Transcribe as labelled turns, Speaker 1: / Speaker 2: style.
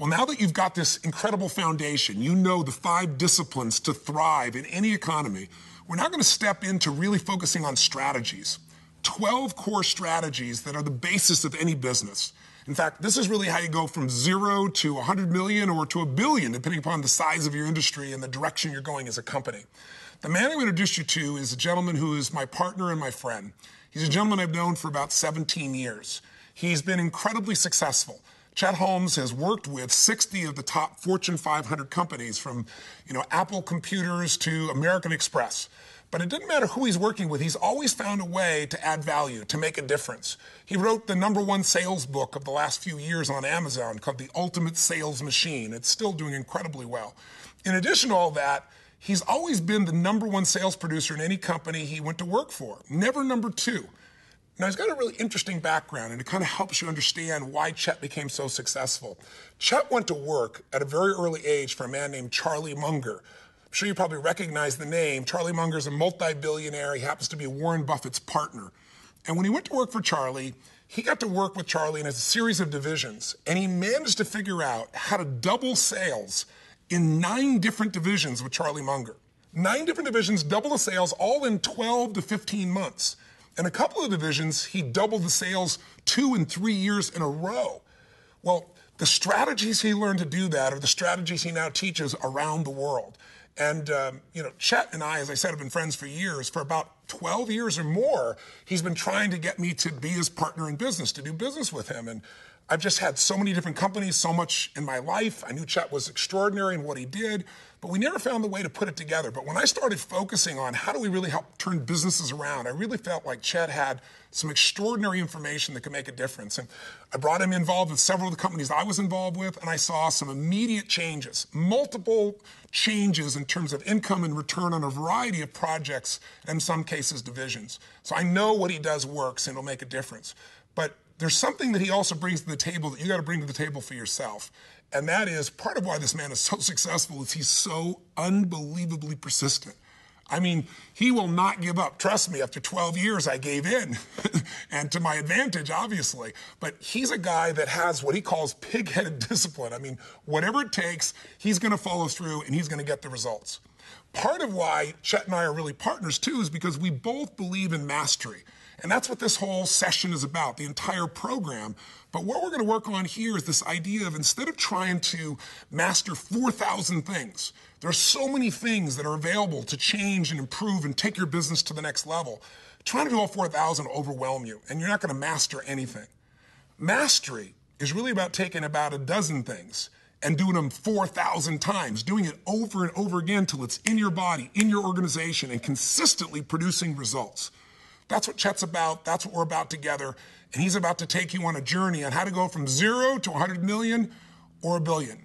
Speaker 1: Well, now that you've got this incredible foundation, you know the 5 disciplines to thrive in any economy, we're now going to step into really focusing on strategies. 12 core strategies that are the basis of any business. In fact, this is really how you go from 0 to 100 million or to 1 billion, depending upon the size of your industry and the direction you're going as a company. The man I'm going to introduce you to is a gentleman who is my partner and my friend. He's a gentleman I've known for about 17 years. He's been incredibly successful. Chet Holmes has worked with 60 of the top Fortune 500 companies, from Apple Computers to American Express. But it didn't matter who he's working with, he's always found a way to add value, to make a difference. He wrote the #1 sales book of the last few years on Amazon called The Ultimate Sales Machine. It's still doing incredibly well. In addition to all that, he's always been the #1 sales producer in any company he went to work for, never #2. Now, he's got a really interesting background, and it kind of helps you understand why Chet became so successful. Chet went to work at a very early age for a man named Charlie Munger. I'm sure you probably recognize the name. Charlie Munger is a multi-billionaire. He happens to be Warren Buffett's partner. And when he went to work for Charlie, he got to work with Charlie in a series of divisions, and he managed to figure out how to double sales in 9 different divisions with Charlie Munger. 9 different divisions, double the sales, all in 12 to 15 months. In a couple of divisions, he doubled the sales 2 and 3 years in a row. Well, the strategies he learned to do that are the strategies he now teaches around the world. And, Chet and I, as I said, have been friends for years. For about 12 years or more, he's been trying to get me to be his partner in business, to do business with him. And I've just had so many different companies, so much in my life. I knew Chet was extraordinary in what he did, but we never found the way to put it together. But when I started focusing on how do we really help turn businesses around, I really felt like Chet had some extraordinary information that could make a difference. And I brought him involved with several of the companies I was involved with, and I saw some immediate changes, multiple changes in terms of income and return on a variety of projects, and in some cases divisions. So I know what he does works, and it'll make a difference. But there's something that he also brings to the table that you got to bring to the table for yourself. And that is part of why this man is so successful is he's so unbelievably persistent. I mean, he will not give up. Trust me, after 12 years, I gave in, and to my advantage, obviously. But he's a guy that has what he calls pig-headed discipline. I mean, whatever it takes, he's going to follow through, and he's going to get the results. Part of why Chet and I are really partners, too, is because we both believe in mastery. And that's what this whole session is about, the entire program. But what we're going to work on here is this idea of, instead of trying to master 4,000 things, there are so many things that are available to change and improve and take your business to the next level. Trying to do all 4,000 will overwhelm you, and you're not going to master anything. Mastery is really about taking about a dozen things and doing them 4,000 times, doing it over and over again till it's in your body, in your organization, and consistently producing results. That's what Chet's about. That's what we're about together. And he's about to take you on a journey on how to go from 0 to 100 million or 1 billion.